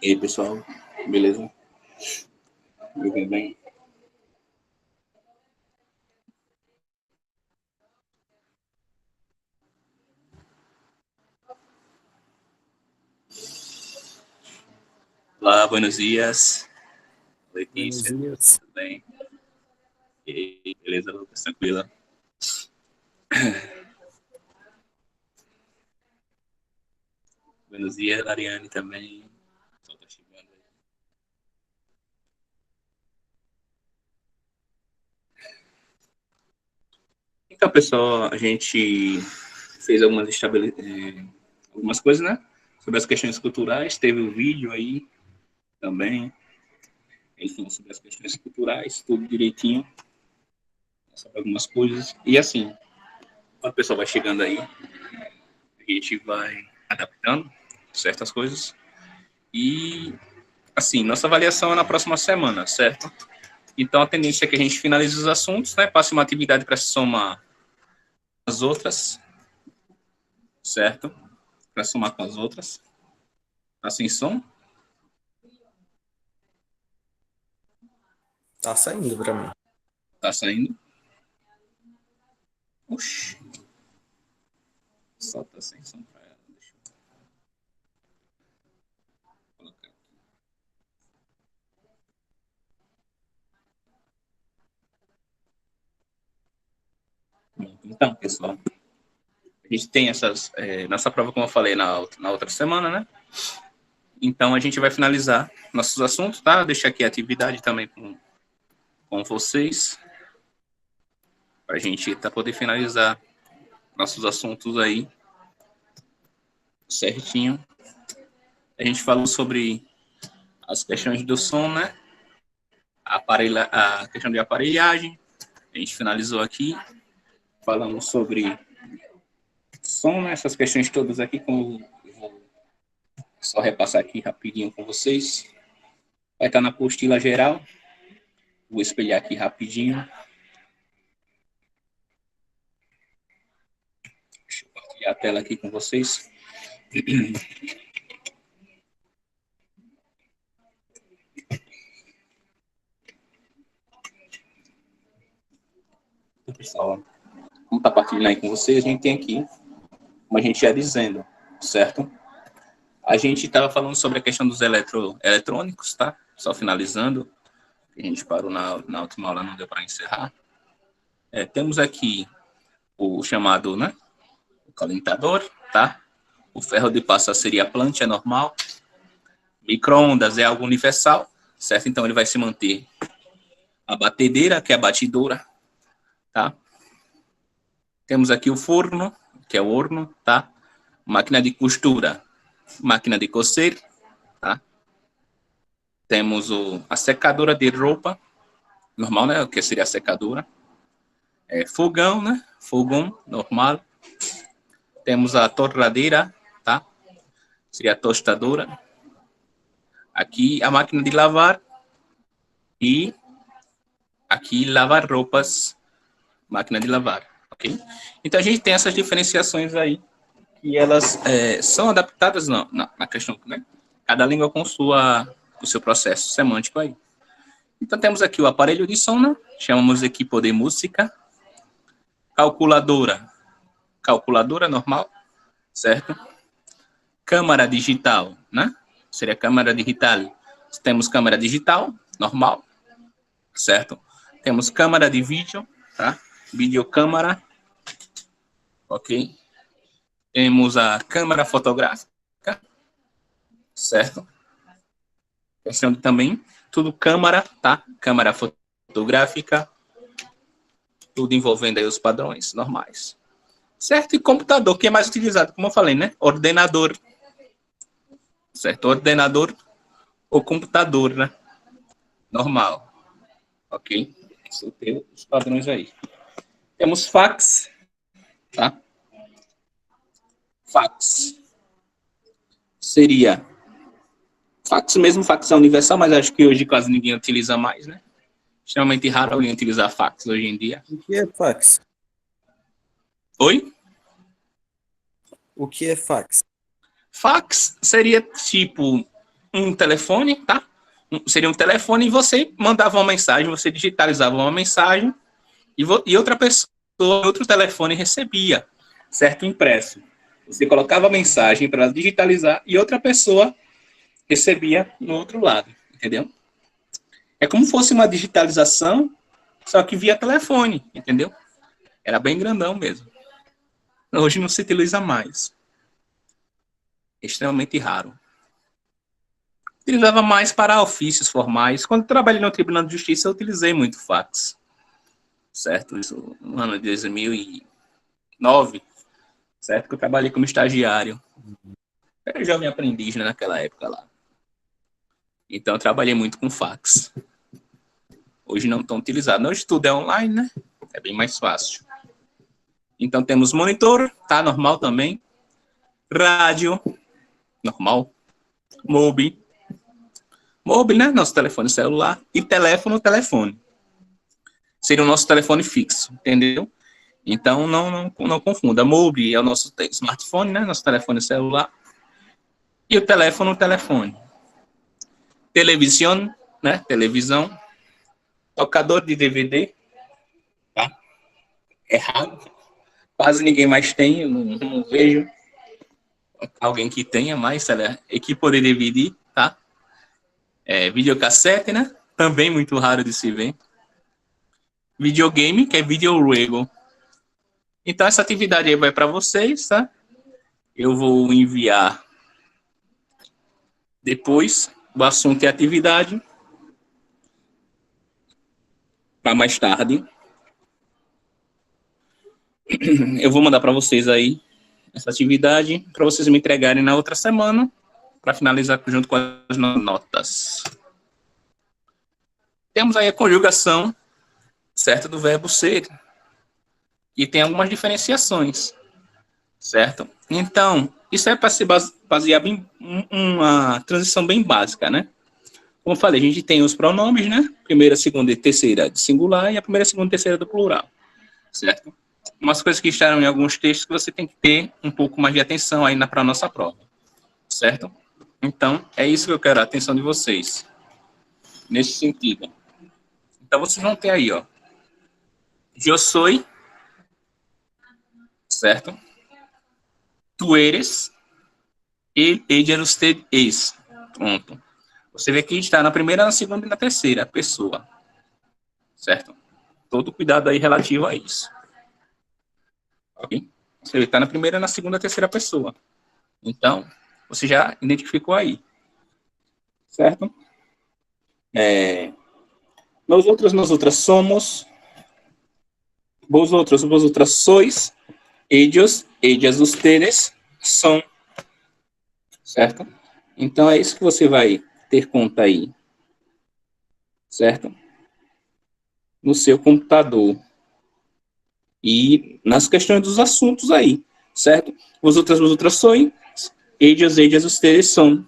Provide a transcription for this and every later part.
E aí, pessoal, beleza? Me ouvindo bem? Olá, buenos dias. Letícia, tudo bem? E aí, beleza, Lucas? Tranquila? Buenos dias, Ariane, também. O sol tá chegando aí. Então, pessoal, a gente fez algumas coisas, né? Sobre as questões culturais. Teve o vídeo aí também. Ele falou sobre as questões culturais, tudo direitinho. Sobre algumas coisas. E assim, quando o pessoal vai chegando aí, a gente vai adaptando certas coisas. E, assim, nossa avaliação é na próxima semana, certo? Então, a tendência é que a gente finalize os assuntos, né? Passe uma atividade para se somar as outras, certo? Para somar com as outras. Tá sem som? Tá saindo pra mim. Tá saindo? Oxi. Só tá sem som para ela. Deixa eu colocar aqui. Então, pessoal, a gente tem nossa prova, como eu falei, na outra semana, né? Então, a gente vai finalizar nossos assuntos, tá? Deixar aqui a atividade também com vocês, para a gente poder finalizar nossos assuntos aí certinho. A gente falou sobre as questões do som, né? A questão de aparelhagem. A gente finalizou aqui. Falamos sobre som, né? Essas questões todas aqui, como eu vou só repassar aqui rapidinho com vocês. Vai estar na apostila geral. Vou espelhar aqui rapidinho. Deixa eu compartilhar a tela aqui com vocês. Pessoal, como está partilhando aí com vocês, a gente tem aqui, como a gente ia dizendo, certo? A gente estava falando sobre a questão dos eletrônicos, tá? Só finalizando, a gente parou na última aula, não deu para encerrar. Temos aqui o chamado, né? O calentador, tá? O ferro de passar seria a plancha normal. Micro-ondas é algo universal, certo? Então ele vai se manter a batedeira, que é a batidora, tá? Temos aqui o forno, que é o horno, tá? Máquina de costura, máquina de cocer, tá? Temos a secadora de roupa, normal, né? O que seria a secadora. Fogão, né? Fogão, normal. Temos a torradeira, tá? Seria a tostadora. Aqui a máquina de lavar. E aqui lavar roupas, máquina de lavar, ok? Então a gente tem essas diferenciações aí, que elas são adaptadas na questão, né? Cada língua com o seu processo semântico aí. Então temos aqui o aparelho de som, né? Chamamos de equipo de música. Calculadora normal, certo? Câmara digital, né? Seria câmara digital. Temos câmera digital, normal, certo? Temos câmera de vídeo, tá? Videocâmara, ok? Temos a câmera fotográfica, certo? Questão também, tudo câmera, tá? Câmera fotográfica, tudo envolvendo aí os padrões normais. Certo? E computador, que é mais utilizado, como eu falei, né? Ordenador, certo? Ordenador ou computador, né? Normal, ok? Isso tem os padrões aí. Temos fax, tá? Fax seria fax mesmo, fax é universal, mas acho que hoje quase ninguém utiliza mais, né? Extremamente raro alguém utilizar fax hoje em dia. O que é fax? Oi? O que é fax? Fax seria tipo um telefone, tá? Seria um telefone e você mandava uma mensagem, você digitalizava uma mensagem e outra pessoa, outro telefone recebia, certo? Impresso. Você colocava a mensagem para digitalizar e outra pessoa recebia no outro lado, entendeu? É como se fosse uma digitalização, só que via telefone, entendeu? Era bem grandão mesmo. Hoje não se utiliza mais. Extremamente raro. Utilizava mais para ofícios formais. Quando trabalhei no Tribunal de Justiça, eu utilizei muito fax. Certo? Isso no ano de 2009, certo? Que eu trabalhei como estagiário. Era jovem aprendiz, né, naquela época lá. Então, eu trabalhei muito com fax. Hoje não estão utilizados. Hoje tudo é online, né? É bem mais fácil. Então, temos monitor, tá? Normal também. Rádio, normal. Mobi. Mobi, né? Nosso telefone celular. E telefone. Seria o nosso telefone fixo, entendeu? Então, não confunda. Mobi é o nosso smartphone, né? Nosso telefone celular. E o telefone. Televisão, né? Televisão. Tocador de DVD, tá? É raro. Quase ninguém mais tem. Eu não vejo alguém que tenha mais, sei lá, equipe de DVD, tá? Videocassete, né? Também muito raro de se ver. Videogame, que é videojuego. Então, essa atividade aí vai para vocês, tá? Eu vou enviar depois. O assunto é atividade. Para mais tarde. Eu vou mandar para vocês aí essa atividade para vocês me entregarem na outra semana para finalizar junto com as notas. Temos aí a conjugação, certo, do verbo ser. E tem algumas diferenciações, certo? Então, isso é para se basear em uma transição bem básica, né? Como eu falei, a gente tem os pronomes, né? Primeira, segunda e terceira de singular e a primeira, segunda e terceira do plural, certo? Umas coisas que estarão em alguns textos que você tem que ter um pouco mais de atenção aí para a nossa prova, certo? Então, é isso que eu quero a atenção de vocês, nesse sentido. Então, vocês vão ter aí, ó, eu sou, certo? Tu eres, ella, usted es. Pronto. Você vê que está na primeira, na segunda e na terceira pessoa, certo? Todo cuidado aí relativo a isso. Ok? Você vê que está na primeira, na segunda e terceira pessoa. Então, você já identificou aí, certo? Nós outras somos, vosotros sois, ellos, ellas, ustedes são, certo? Então, é isso que você vai ter conta aí, certo? No seu computador. E nas questões dos assuntos aí, certo? Vosotras sois, ellas, ustedes são.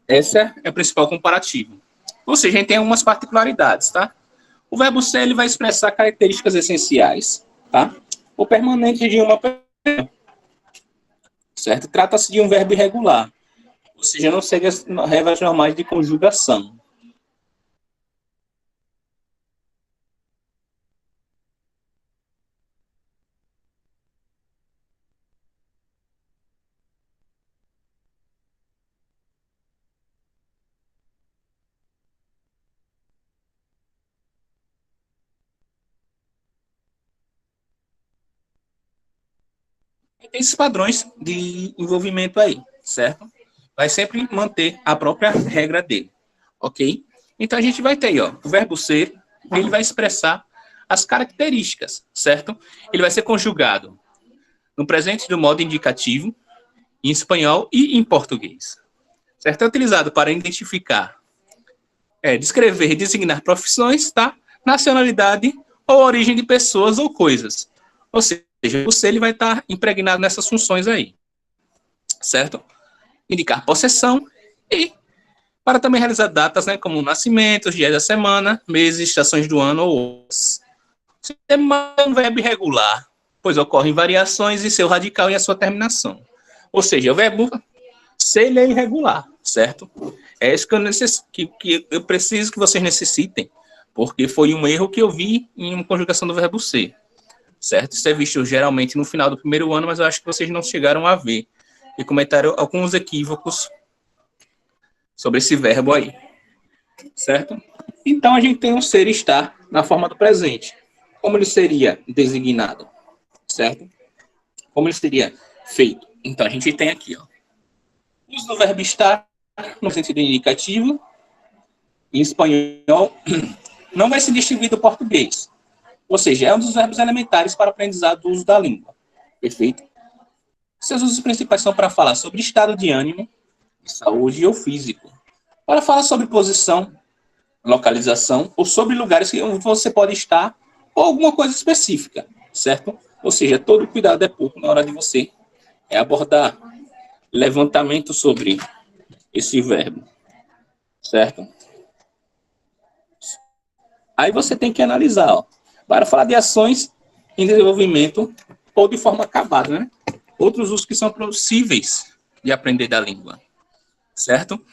Essa é a principal comparativa. Ou seja, a gente tem algumas particularidades, tá? O verbo ser, ele vai expressar características essenciais, tá? O permanente de uma pessoa, certo? Trata-se de um verbo irregular, ou seja, não segue as regras normais de conjugação. E tem esses padrões de envolvimento aí, certo? Vai sempre manter a própria regra dele, ok? Então a gente vai ter aí, ó, o verbo ser, ele vai expressar as características, certo? Ele vai ser conjugado no presente do modo indicativo, em espanhol e em português, certo? É utilizado para identificar, descrever e designar profissões, tá? Nacionalidade ou origem de pessoas ou coisas. Ou seja, o ser ele vai estar impregnado nessas funções aí, certo? Indicar possessão e para também realizar datas, né, como nascimentos, dias da semana, meses, estações do ano ou horas. Se é um verbo irregular, pois ocorrem variações em seu radical e a sua terminação. Ou seja, o verbo ser ele é irregular, certo? É isso que eu preciso que vocês necessitem, porque foi um erro que eu vi em uma conjugação do verbo ser, certo? Isso é visto geralmente no final do primeiro ano, mas eu acho que vocês não chegaram a ver e comentaram alguns equívocos sobre esse verbo aí, certo? Então, a gente tem um ser estar na forma do presente. Como ele seria designado, certo? Como ele seria feito? Então, a gente tem aqui, ó, o uso do verbo estar no sentido indicativo, em espanhol, não vai se distinguir do português. Ou seja, é um dos verbos elementares para o aprendizado do uso da língua. Perfeito? Seus usos principais são para falar sobre estado de ânimo, saúde ou físico. Para falar sobre posição, localização ou sobre lugares onde você pode estar ou alguma coisa específica, certo? Ou seja, todo cuidado é pouco na hora de você abordar levantamento sobre esse verbo, certo? Aí você tem que analisar, ó, para falar de ações em desenvolvimento ou de forma acabada, né? Outros usos que são possíveis de aprender da língua, certo?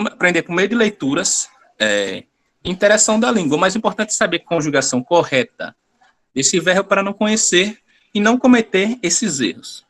Aprender por meio de leituras, interação da língua. O mais importante é saber a conjugação correta desse verbo para não conhecer e não cometer esses erros.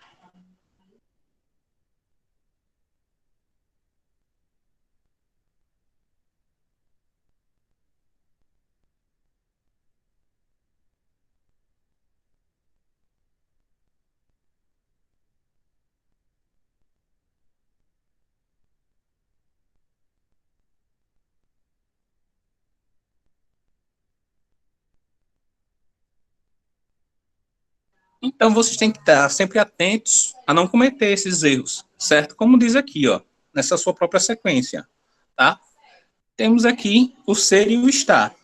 Então, vocês têm que estar sempre atentos a não cometer esses erros, certo? Como diz aqui, ó, nessa sua própria sequência, tá? Temos aqui o ser e o estar,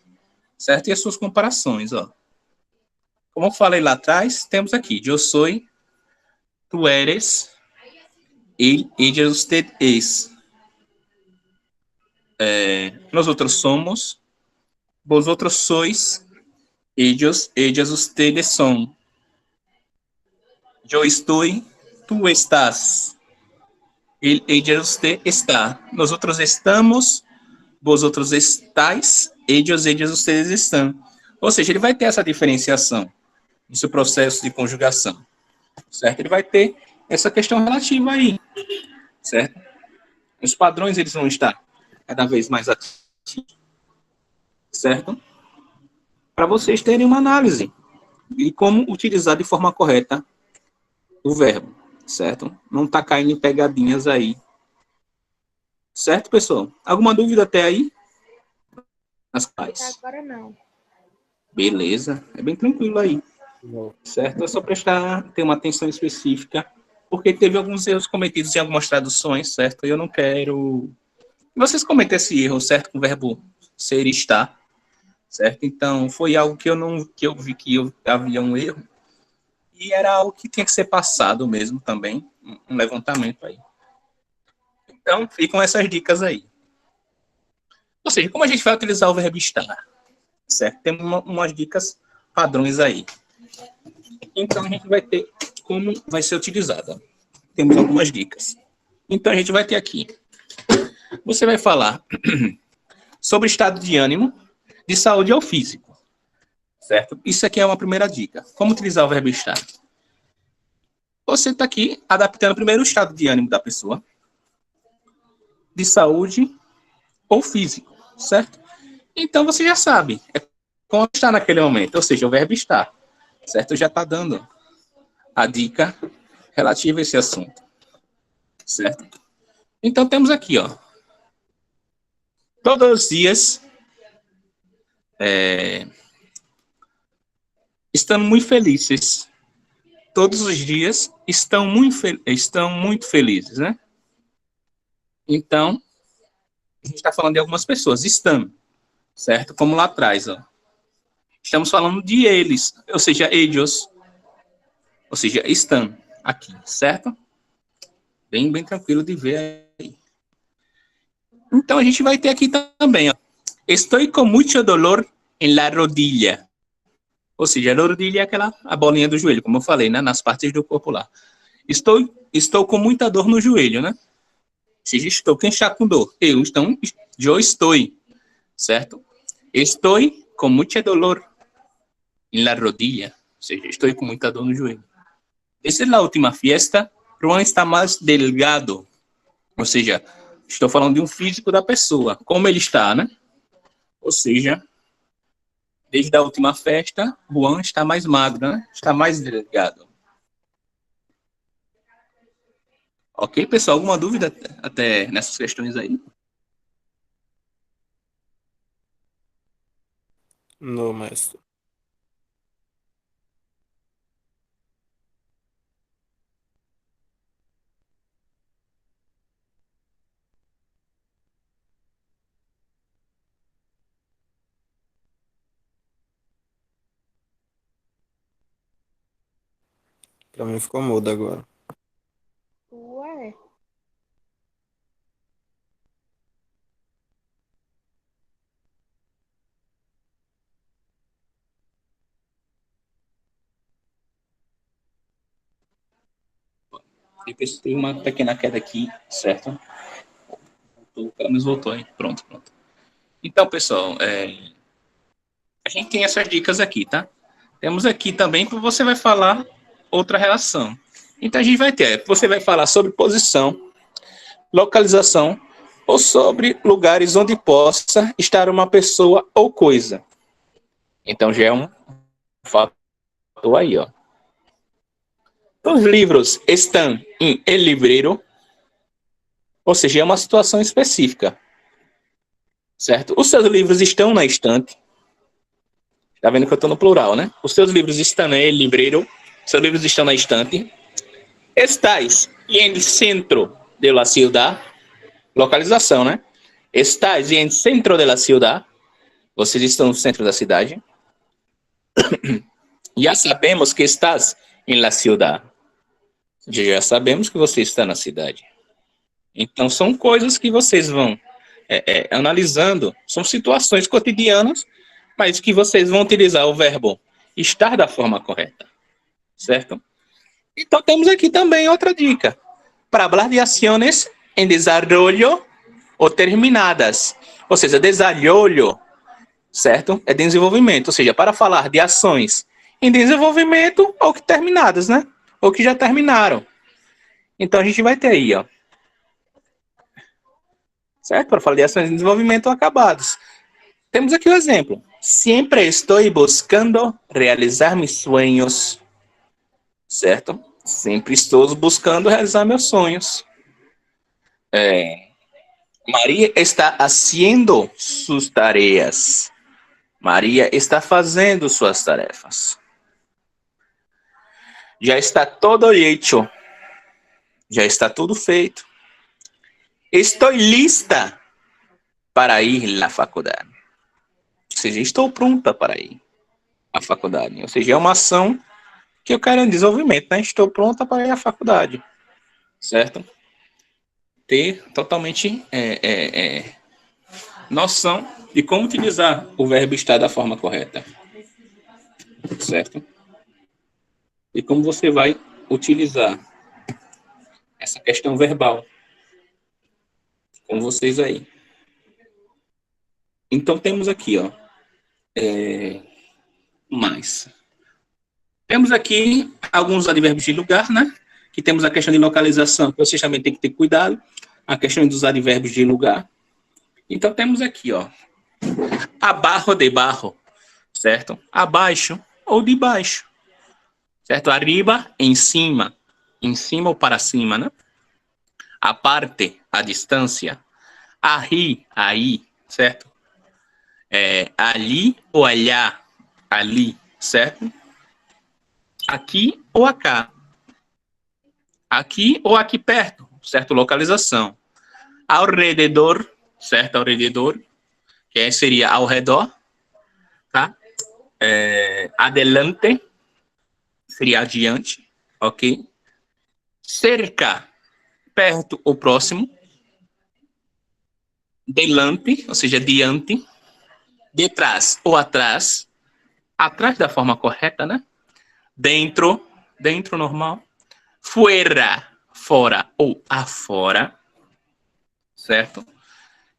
certo? E as suas comparações, ó. Como eu falei lá atrás, temos aqui, eu sou, tu eres, ella, usted es. Nosotros somos, vosotros sois, ellos, ellas, ustedes son. Yo estoy, tú estás. Ella, usted está. Nosotros estamos, vosotros estáis, ellos, ellas, ustedes estão. Ou seja, ele vai ter essa diferenciação no seu processo de conjugação, certo? Ele vai ter essa questão relativa aí, certo? Os padrões, eles vão estar cada vez mais ativos, certo? Para vocês terem uma análise e como utilizar de forma correta o verbo, certo? Não tá caindo em pegadinhas aí. Certo, pessoal? Alguma dúvida até aí? As pais. Agora não. Beleza. É bem tranquilo aí. Certo? É só ter uma atenção específica, porque teve alguns erros cometidos em algumas traduções, certo? E eu não quero que vocês cometam esse erro, certo? Com o verbo ser e estar, certo? Então, foi algo que eu vi que havia um erro, e era algo que tinha que ser passado mesmo também, um levantamento aí. Então, ficam essas dicas aí. Ou seja, como a gente vai utilizar o verbo estar? Certo? Tem umas dicas padrões aí. Então, a gente vai ter como vai ser utilizada. Temos algumas dicas. Então, a gente vai ter aqui. Você vai falar sobre estado de ânimo, de saúde ou físico. Certo? Isso aqui é uma primeira dica. Como utilizar o verbo estar? Você está aqui adaptando primeiro o estado de ânimo da pessoa, de saúde ou físico, certo? Então, você já sabe. É como está naquele momento. Ou seja, o verbo estar. Certo? Já está dando a dica relativa a esse assunto. Certo? Então, temos aqui, ó. Todos os dias estão muito felizes. Todos os dias estão muito felizes, né? Então, a gente está falando de algumas pessoas. Estão, certo? Como lá atrás, ó. Estamos falando de eles, ou seja, ellos, ou seja, estão aqui, certo? Bem tranquilo de ver aí. Então, a gente vai ter aqui também, ó. Estoy con mucho dolor en la rodilla. Ou seja, a rodilha é a bolinha do joelho, como eu falei, né? Nas partes do corpo lá. Estou com muita dor no joelho, né? Ou seja, estou. Quem está com dor? Eu estou, certo? Estou com muita dolor na rodilha. Ou seja, estou com muita dor no joelho. Essa é a última fiesta. Juan está mais delgado. Ou seja, estou falando de um físico da pessoa. Como ele está, né? Ou seja, desde a última festa, Juan está mais magro, né? Está mais delgado. Ok, pessoal? Alguma dúvida até nessas questões aí? Não, mestre. Pra mim ficou mudo agora. Ué, Depois tem uma pequena queda aqui, certo? Pelo menos voltou aí. Pronto, pronto. Então, pessoal, a gente tem essas dicas aqui, tá? Temos aqui também que você vai falar outra relação. Então, a gente vai ter, você vai falar sobre posição, localização ou sobre lugares onde possa estar uma pessoa ou coisa. Então, já é um fator aí, ó. Os livros estão em el livreiro, ou seja, é uma situação específica, certo? Os seus livros estão na estante. Tá vendo que eu estou no plural, né? Os seus livros estão no livreiro, seus livros estão na estante. Estás em centro de la ciudad, localização, né? Estás em centro de la ciudad, vocês estão no centro da cidade. Já sabemos que estás em la ciudad. Já sabemos que você está na cidade. Então, são coisas que vocês vão analisando, são situações cotidianas, mas que vocês vão utilizar o verbo estar da forma correta, certo? Então, temos aqui também outra dica. Para falar de ações em desarrollo ou terminadas. Ou seja, desarrollo, certo? É desenvolvimento. Ou seja, para falar de ações em desenvolvimento ou que terminadas, né? Ou que já terminaram. Então, a gente vai ter aí, ó. Certo? Para falar de ações em desenvolvimento ou acabados. Temos aqui o exemplo. Sempre estou buscando realizar meus sonhos. Certo? Sempre estou buscando realizar meus sonhos. Maria está haciendo suas tarefas. Maria está fazendo suas tarefas. Já está todo hecho. Já está tudo feito. Estou lista para ir à faculdade. Ou seja, estou pronta para ir à faculdade. Ou seja, é uma ação que eu quero em desenvolvimento, né? Estou pronta para ir à faculdade. Certo? Ter totalmente noção de como utilizar o verbo estar da forma correta. Certo? E como você vai utilizar essa questão verbal com vocês aí. Então, temos aqui, ó, mais. Temos aqui alguns advérbios de lugar, né? Que temos a questão de localização, que vocês também têm que ter cuidado. A questão dos advérbios de lugar. Então, temos aqui, ó, abaixo, debaixo, certo? Abaixo ou de baixo, certo? Arriba, em cima ou para cima, né? A parte, a distância. Aí, certo? Ali ou allá, ali, certo? Aqui ou acá. Aqui ou aqui perto, certo? Localização. Ao redor, certo? Ao redor, que seria ao redor, tá? Adelante, seria adiante, ok? Cerca, perto ou próximo. Delante, ou seja, diante. Detrás ou atrás, atrás da forma correta, né? Dentro, dentro normal. Fuera, fora ou afora, certo?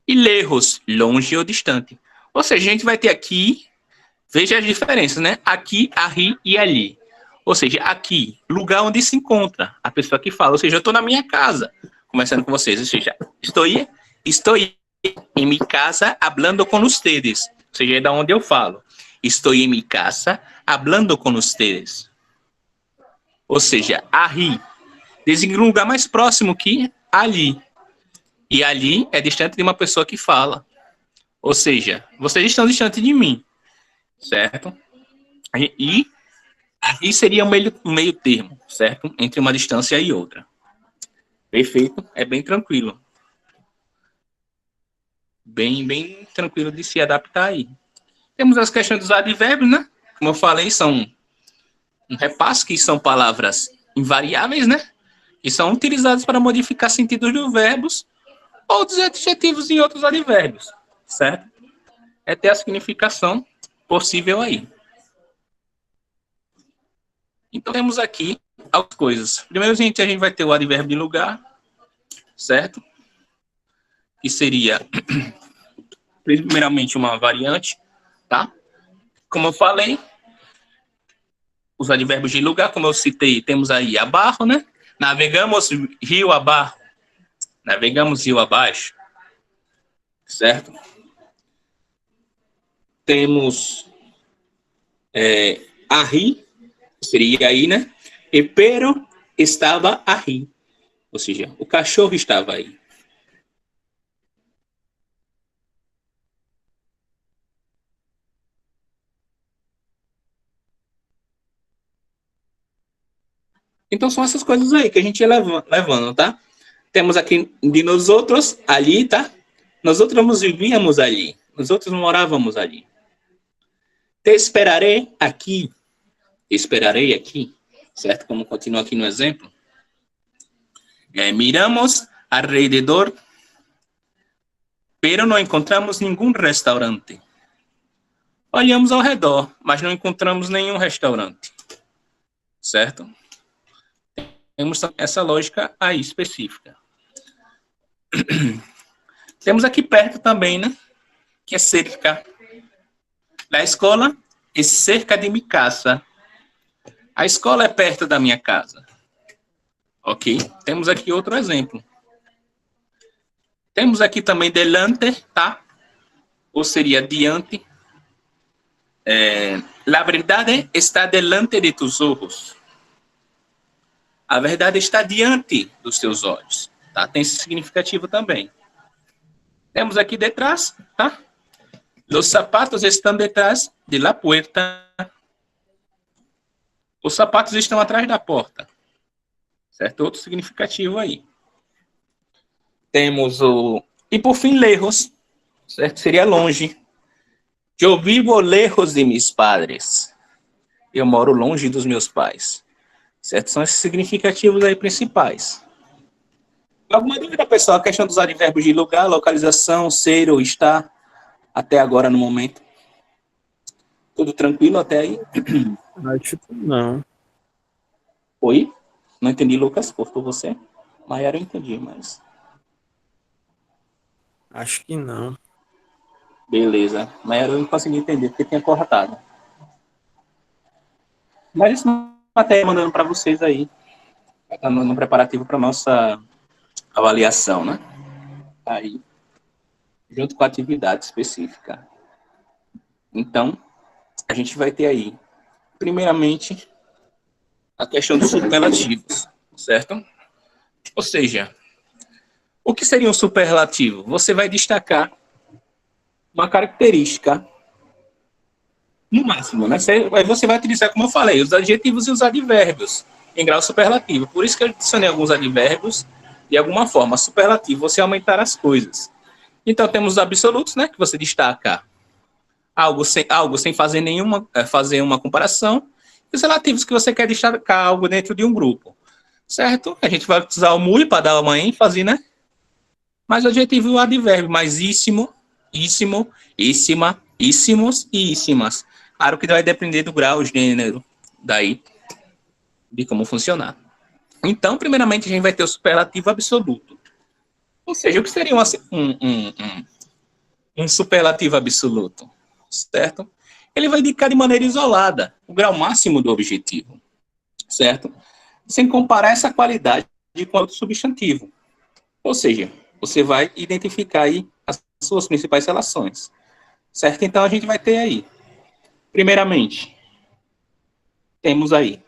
E lejos, longe ou distante. Ou seja, a gente vai ter aqui, veja as diferenças, né? Aqui, ali e ali. Ou seja, aqui, lugar onde se encontra a pessoa que fala. Ou seja, eu estou na minha casa, conversando com vocês. Ou seja, estou em minha casa hablando com ustedes. Ou seja, é da onde eu falo. Estou em minha casa hablando com ustedes. Ou seja, ali designa um lugar mais próximo que ali. E ali é distante de uma pessoa que fala. Ou seja, vocês estão distante de mim, certo? E ali seria um meio termo, certo? Entre uma distância e outra. Perfeito? É bem tranquilo. Bem tranquilo de se adaptar aí. Temos as questões dos advérbios, né? Como eu falei, são um repasse, que são palavras invariáveis, né? E são utilizadas para modificar sentidos dos verbos ou dos adjetivos em outros advérbios, certo? É ter a significação possível aí. Então, temos aqui algumas coisas. Primeiro, a gente vai ter o advérbio de lugar, certo? Que seria, primeiramente, uma variante, tá? Como eu falei, os advérbios de lugar, como eu citei, temos aí abarro, né? Navegamos rio abarro. Navegamos rio abaixo. Certo? Temos arri, seria aí, né? E pero estava arri. Ou seja, o cachorro estava aí. Então são essas coisas aí que a gente ia levando, tá? Temos aqui de nós outros ali, tá? Nós outros vivíamos ali. Nós outros morávamos ali. Te esperarei aqui. Te esperarei aqui. Certo? Como continua aqui no exemplo. Miramos alrededor, pero não encontramos nenhum restaurante. Olhamos ao redor, mas não encontramos nenhum restaurante. Certo? Temos essa lógica aí específica. Temos aqui perto também, né? Que é cerca. A escola é cerca de minha casa. A escola é perto da minha casa. Ok? Temos aqui outro exemplo. Temos aqui também delante, tá? Ou seria diante. La verdade está delante de tus ojos. A verdade está diante dos teus olhos. Tá? Tem esse significativo também. Temos aqui detrás, tá? Los zapatos estão detrás de la puerta. Os sapatos estão atrás da porta. Certo? Outro significativo aí. Temos o... E por fim, lejos. Certo? Seria longe. Eu vivo lejos de mis padres. Eu moro longe dos meus pais. Certo? São esses significativos aí principais. Alguma dúvida, pessoal? A questão dos advérbios de lugar, localização, ser ou estar, até agora no momento. Tudo tranquilo até aí? Acho que não. Oi? Não entendi, Lucas. Cortou você? Maiara eu entendi, mas... Acho que não. Beleza. Maiara eu não consegui entender, porque tinha cortado. Mas isso até mandando para vocês aí. Está no preparativo para nossa avaliação, né? Aí. Junto com a atividade específica. Então, a gente vai ter aí, primeiramente, a questão dos superlativos, certo? Ou seja, o que seria um superlativo? Você vai destacar uma característica no máximo, né? Aí você vai utilizar, como eu falei, os adjetivos e os advérbios em grau superlativo. Por isso que eu adicionei alguns advérbios de alguma forma. Superlativo, você aumentar as coisas. Então, temos os absolutos, né? Que você destaca algo sem fazer fazer uma comparação. E os relativos, que você quer destacar algo dentro de um grupo. Certo? A gente vai utilizar o muy para dar uma ênfase, né? Mas o adjetivo e o advérbio, mais íssimo, íssimo, íssima, íssimos e íssimas. Claro que vai depender do grau, gênero, daí, de como funcionar. Então, primeiramente, a gente vai ter o superlativo absoluto. Ou seja, o que seria um superlativo absoluto? Certo? Ele vai indicar de maneira isolada o grau máximo do objetivo. Certo? Sem comparar essa qualidade com outro substantivo. Ou seja, você vai identificar aí as suas principais relações. Certo? Então, a gente vai ter aí, primeiramente, temos aí,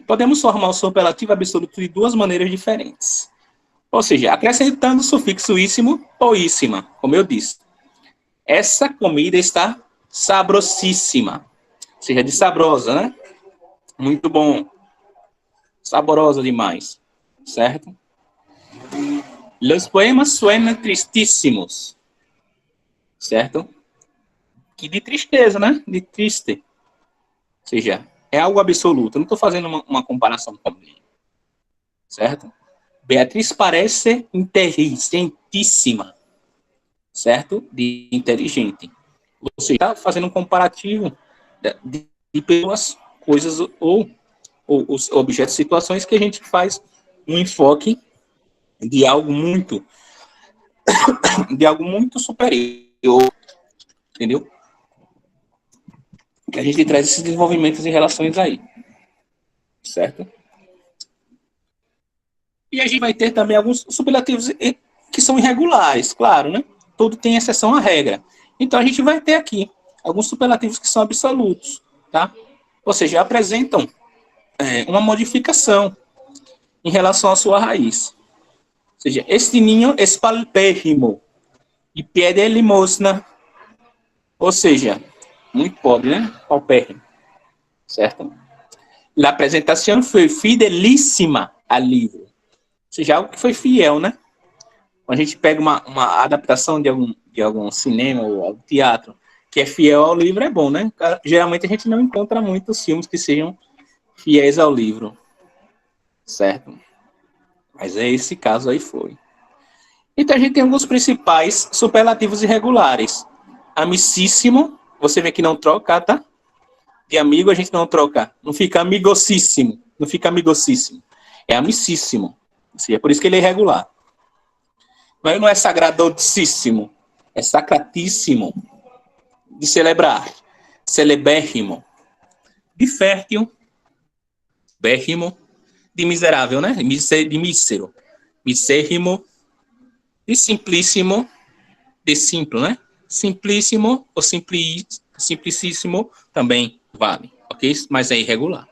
podemos formar o superlativo absoluto de duas maneiras diferentes. Ou seja, acrescentando o sufixo íssimo ou íssima, como eu disse. Essa comida está sabrosíssima. Ou seja, de sabrosa, né? Muito bom. Saborosa demais. Certo? Los poemas suenan tristíssimos. Certo? Que de tristeza, né? De triste. Ou seja, é algo absoluto. Eu não estou fazendo uma comparação com ele. Certo? Beatriz parece inteligentíssima. Certo? De inteligente. Você está fazendo um comparativo de pelas coisas ou os objetos, situações que a gente faz um enfoque de algo muito superior, entendeu? Que a gente traz esses desenvolvimentos e relações aí, certo? E a gente vai ter também alguns superlativos que são irregulares, claro, né? Tudo tem exceção à regra. Então a gente vai ter aqui alguns superlativos que são absolutos, tá? Ou seja, apresentam uma modificação em relação à sua raiz. Ou seja, este ninho es paupérrimo e pede limosna. Ou seja, muito pobre, né? Paupérrimo. Certo? A apresentação foi fidelíssima ao livro. Ou seja, algo que foi fiel, né? Quando a gente pega uma adaptação de algum cinema ou algum teatro que é fiel ao livro, é bom, né? Geralmente a gente não encontra muitos filmes que sejam fiéis ao livro. Certo? Mas esse caso aí foi. Então a gente tem alguns principais superlativos irregulares. Amicíssimo, você vê que não troca, tá? De amigo a gente não troca. Não fica amigocíssimo. Não fica amigocíssimo. É amicíssimo. É por isso que ele é irregular. Mas não é sagradosíssimo. É sacratíssimo. De celebrar. Celebérrimo. De fértil. Bérrimo. De miserável, né? De mísero. Misérrimo. De simplíssimo. De simples, né? Simplíssimo ou simplicíssimo também vale, ok? Mas é irregular.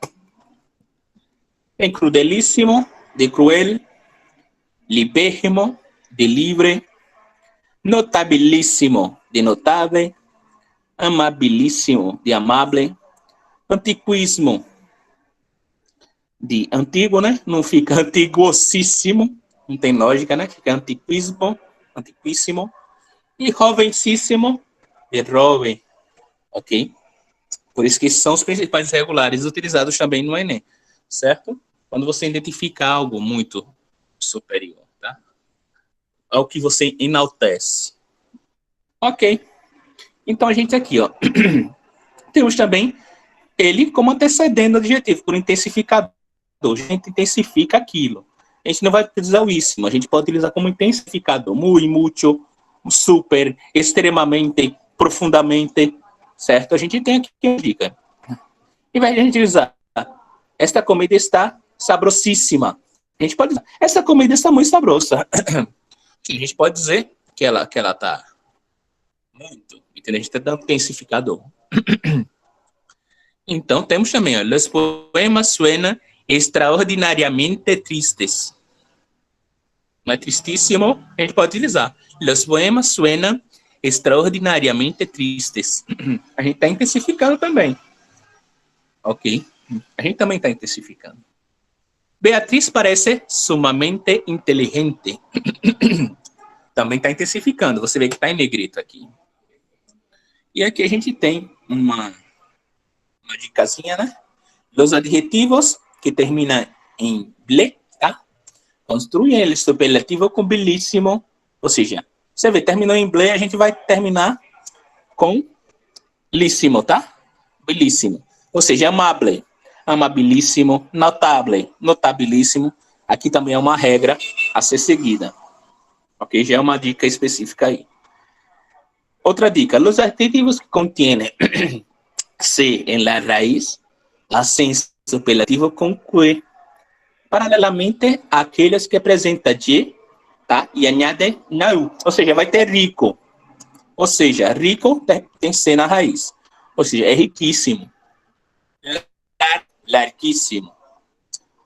Tem crudelíssimo, de cruel, libérrimo, de livre, notabilíssimo, de notável, amabilíssimo, de amável, antiquíssimo, de antigo, né? Não fica antiguosíssimo, não tem lógica, né? Fica antiquíssimo, e jovencíssimo, de jovem, ok? Por isso que são os principais regulares utilizados também no Enem, certo? Quando você identifica algo muito superior, tá? Ao que você enaltece. Ok. Então a gente aqui, ó, temos também ele como antecedendo o adjetivo, por intensificador. A gente intensifica aquilo. A gente não vai utilizar o íssimo, a gente pode utilizar como intensificador. Muy, mucho, super, extremamente, profundamente, certo? A gente tem aqui uma dica. Em vez de a gente usar, esta comida está sabrosíssima. A gente pode dizer, essa comida está muito sabrosa. A gente pode dizer que ela está muito, entendeu? A gente está dando intensificador. Então, temos também, ó, los poemas suenan extraordinariamente tristes. Não é tristíssimo? A gente pode utilizar. Los poemas suenan extraordinariamente tristes. A gente está intensificando também. Ok? A gente também está intensificando. Beatriz parece sumamente inteligente. Também está intensificando. Você vê que está em negrito aqui. E aqui a gente tem uma dicasinha, né? Los adjetivos que terminam em ble, tá? Construem o superlativo com belíssimo. Ou seja, você vê, terminou em ble, a gente vai terminar com líssimo, tá? belíssimo. Ou seja, amable, amabilíssimo, notable, notabilíssimo. Aqui também é uma regra a ser seguida. Ok? Já é uma dica específica aí. Outra dica, os adjetivos que contêm C en la raíz hacen superlativo com que, paralelamente àqueles que apresentam Y, tá? E añade na U. Ou seja, vai ter rico. Ou seja, rico tem C na raiz. Ou seja, é riquíssimo. Larguíssimo.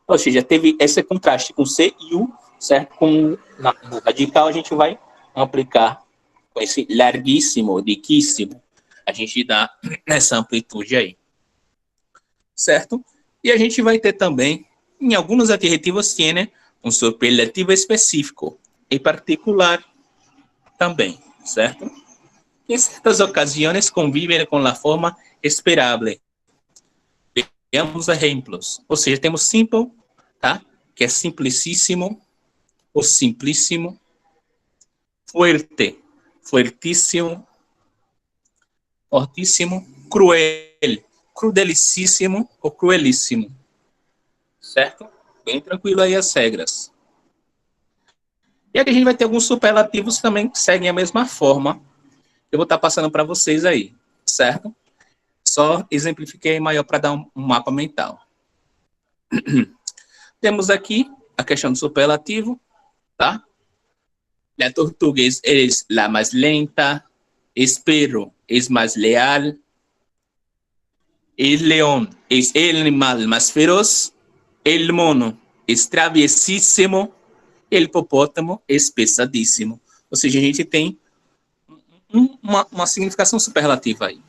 Ou seja, teve esse contraste com C e U, certo? Com no radical a gente vai aplicar com esse larguíssimo, riquíssimo. A gente dá essa amplitude aí. Certo? E a gente vai ter também, em alguns adjetivos, tiene um superlativo específico, em particular também, certo? Em certas ocasiões convivem com a forma esperável. Veamos exemplos. Ou seja, temos simple, tá? Que é simplicíssimo, ou simplíssimo. Fuerte, fuertíssimo. Fortíssimo. Cruel, crudelicíssimo ou cruelíssimo. Certo? Bem tranquilo aí as regras. E aqui a gente vai ter alguns superlativos também que seguem a mesma forma. Eu vou estar passando para vocês aí, certo? Só exemplifiquei maior para dar um mapa mental. Temos aqui a questão do superlativo, tá? La tortuga es la más lenta, espero es más leal, el león es el animal más feroz, el mono es traviesíssimo, el hipopótamo es pesadíssimo. Ou seja, a gente tem uma significação superlativa aí.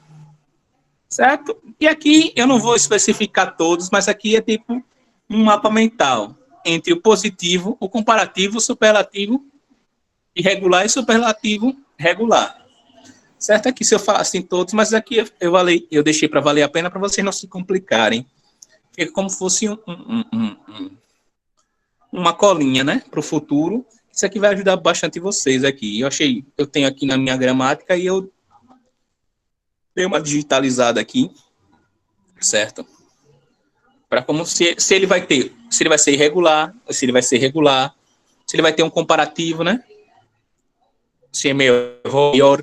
Certo? E aqui eu não vou especificar todos, mas aqui é tipo um mapa mental entre o positivo, o comparativo, o superlativo irregular e superlativo regular. Certo? Aqui se eu falasse em todos, mas aqui eu deixei para valer a pena para vocês não se complicarem. Fica como se fosse uma colinha, né? Para o futuro. Isso aqui vai ajudar bastante vocês aqui. Eu tenho aqui na minha gramática e eu dei uma digitalizada aqui, certo? Para como se ele vai ser irregular, se ele vai ser regular, se ele vai ter um comparativo, né? Se é melhor,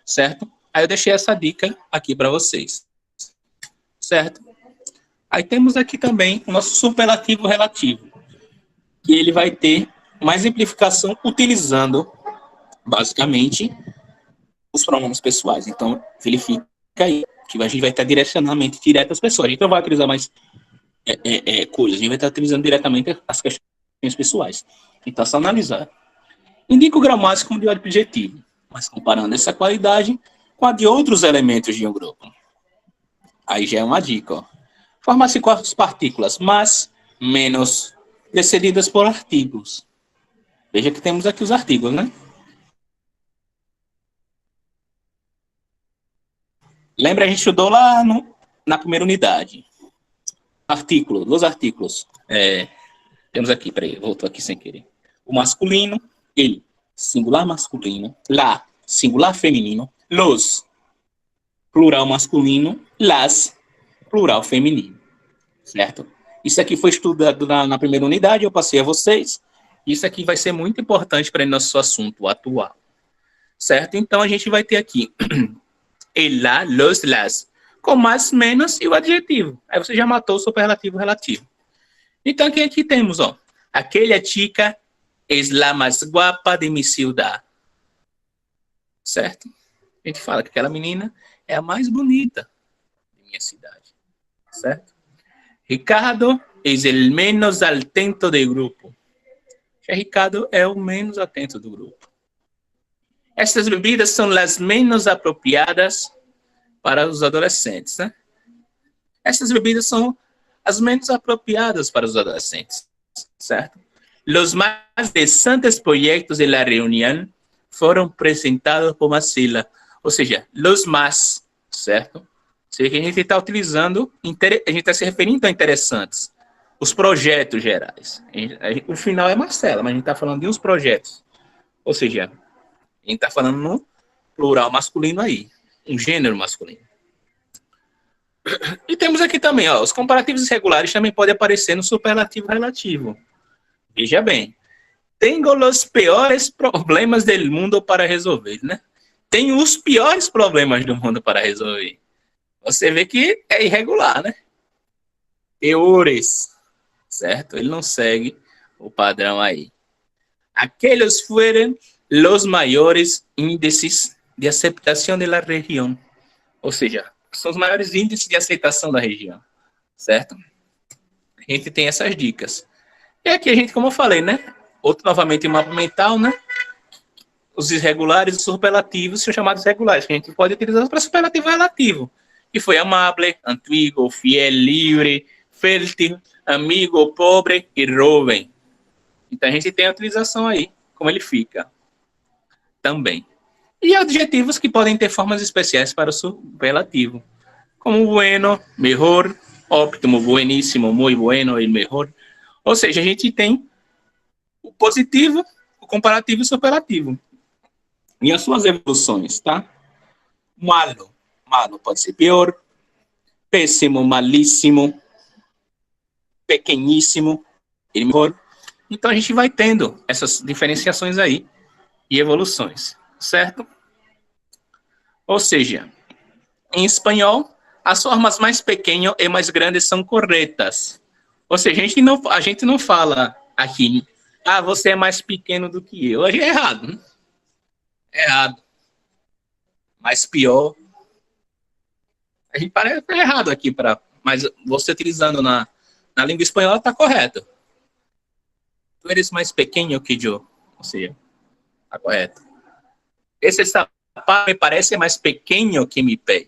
certo? Aí eu deixei essa dica aqui para vocês, certo? Aí temos aqui também o nosso superlativo relativo, que ele vai ter uma exemplificação utilizando, basicamente, os pronomes pessoais. Então, verifica aí que a gente vai estar direcionalmente direto às pessoas. A gente não vai utilizar mais coisas, a gente vai estar utilizando diretamente as questões pessoais. Então, é só analisar. Indica o gramático de adjetivo, mas comparando essa qualidade com a de outros elementos de um grupo. Aí já é uma dica, ó. Forma-se com as partículas mais, menos, precedidas por artigos. Veja que temos aqui os artigos, né? Lembra, a gente estudou lá na primeira unidade. Os artículos. Temos aqui, peraí, voltou aqui sem querer. O masculino, ele, singular masculino. La, singular feminino. Los, plural masculino. Las, plural feminino. Certo? Isso aqui foi estudado na primeira unidade, eu passei a vocês. Isso aqui vai ser muito importante para o nosso assunto atual. Certo? Então, a gente vai ter aqui el, la, los, las, com mais, menos e o adjetivo. Aí você já matou o superlativo relativo. Então, aqui temos, ó. Aquela chica es la más guapa de mi ciudad. Certo? A gente fala que aquela menina é a mais bonita de minha cidade. Certo? Ricardo es el menos atento do grupo. Ricardo é o menos atento do grupo. Estas bebidas são as menos apropriadas para os adolescentes, né? Estas bebidas são as menos apropriadas para os adolescentes, certo? Los más decentes proyectos de la reunión foram apresentados por Marcela. Ou seja, los más, certo? Ou seja, que a gente está utilizando, a gente está se referindo a interessantes. Os projetos gerais. O final é Marcela, mas a gente está falando de uns projetos. Ou seja, a gente está falando no plural masculino aí. Um gênero masculino. E temos aqui também, ó, os comparativos irregulares também podem aparecer no superlativo relativo. Veja bem. Tenho os piores problemas do mundo para resolver, né? Tenho os piores problemas do mundo para resolver. Você vê que é irregular, né? Teores, certo? Ele não segue o padrão aí. Aqueles foram os maiores índices de aceitação da região. Ou seja, são os maiores índices de aceitação da região, certo? A gente tem essas dicas. E aqui a gente, como eu falei, né? Outro, novamente, mapa mental, né? Os irregulares e os superlativos são chamados regulares, que a gente pode utilizar para superlativo relativo, que foi amable, antigo, fiel, livre, fértil, amigo, pobre e jovem. Então a gente tem a utilização aí, como ele fica também. E adjetivos que podem ter formas especiais para o superlativo, como bueno, mejor, óptimo, bueníssimo, muy bueno e mejor. Ou seja, a gente tem o positivo, o comparativo e o superlativo. E as suas evoluções, tá? Malo, malo pode ser pior. Péssimo, malíssimo. Pequeníssimo, e melhor. Então a gente vai tendo essas diferenciações aí e evoluções, certo? Ou seja, em espanhol, as formas mais pequenas e mais grandes são corretas. Ou seja, a gente não fala aqui, ah, você é mais pequeno do que eu. É errado, né? Errado. Mas pior. A gente parece errado aqui, mas você utilizando na língua espanhola está correto. Tu eres mais pequeno que eu. Ou seja, está correto. Esse sapato me parece mais pequeno que mi pé.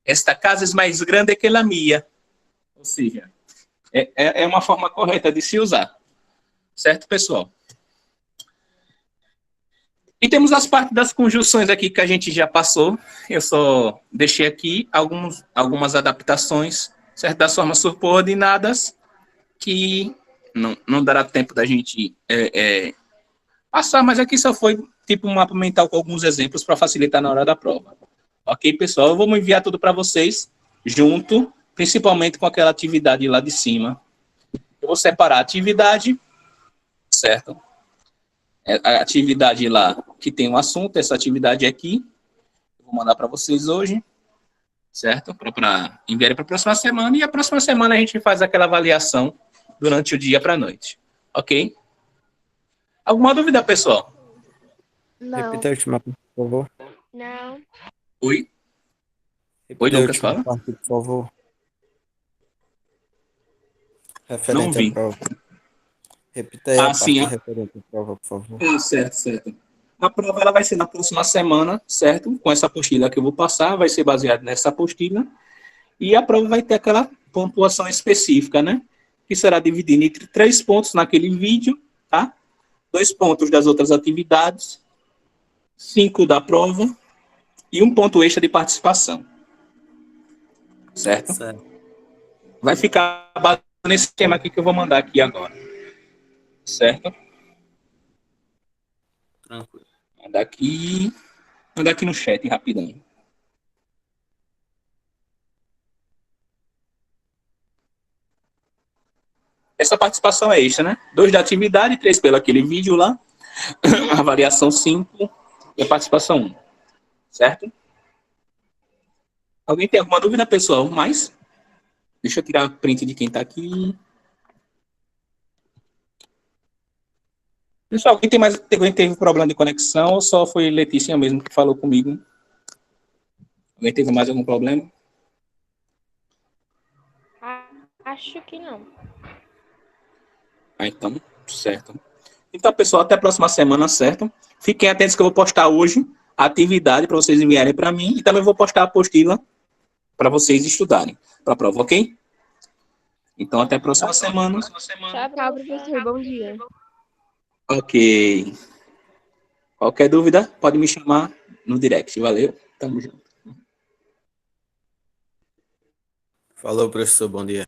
Esta casa é mais grande que a minha. Ou seja, é uma forma correta de se usar. Certo, pessoal? E temos as partes das conjunções aqui que a gente já passou. Eu só deixei aqui algumas adaptações, certo? Das formas subordinadas, que não dará tempo da gente passar, mas aqui só foi tipo um mapa mental com alguns exemplos para facilitar na hora da prova. Ok, pessoal? Eu vou enviar tudo para vocês, junto, principalmente com aquela atividade lá de cima. Eu vou separar a atividade, certo? A atividade lá que tem um assunto, essa atividade aqui, eu vou mandar para vocês hoje, certo? Para enviar para a próxima semana, e a próxima semana a gente faz aquela avaliação durante o dia para a noite, ok? Alguma dúvida, pessoal? Não. Repita a última parte, por favor. Não. Oi? Repita Oi, a Lucas, última fala. parte, por favor. Não Referente à vi. prova. Repita aí a parte Sim. referente à prova, por favor. Certo. A prova ela vai ser na próxima semana, certo? Com essa apostila que eu vou passar, vai ser baseada nessa apostila. E a prova vai ter aquela pontuação específica, né? Que será dividida entre 3 pontos naquele vídeo, tá? 2 pontos das outras atividades, 5 da prova e 1 ponto extra de participação. Certo? Certo. Vai ficar baseado nesse esquema aqui que eu vou mandar aqui agora. Certo? Tranquilo. Mandar aqui no chat rapidão. Essa participação é extra, né? 2 da atividade, 3 pelo aquele vídeo lá. A variação 5 e a participação 1. Certo? Alguém tem alguma dúvida, pessoal? Mais? Deixa eu tirar print de quem está aqui. Pessoal, alguém teve problema de conexão ou só foi Letícia mesmo que falou comigo? Alguém teve mais algum problema? Acho que não. Então, certo. Então, pessoal, até a próxima semana, certo? Fiquem atentos que eu vou postar hoje a atividade para vocês enviarem para mim e também vou postar a apostila para vocês estudarem para a prova, ok? Então, até a próxima semana. Tchau, professor. Bom dia. Ok. Qualquer dúvida, pode me chamar no direct. Valeu. Tamo junto. Falou, professor. Bom dia.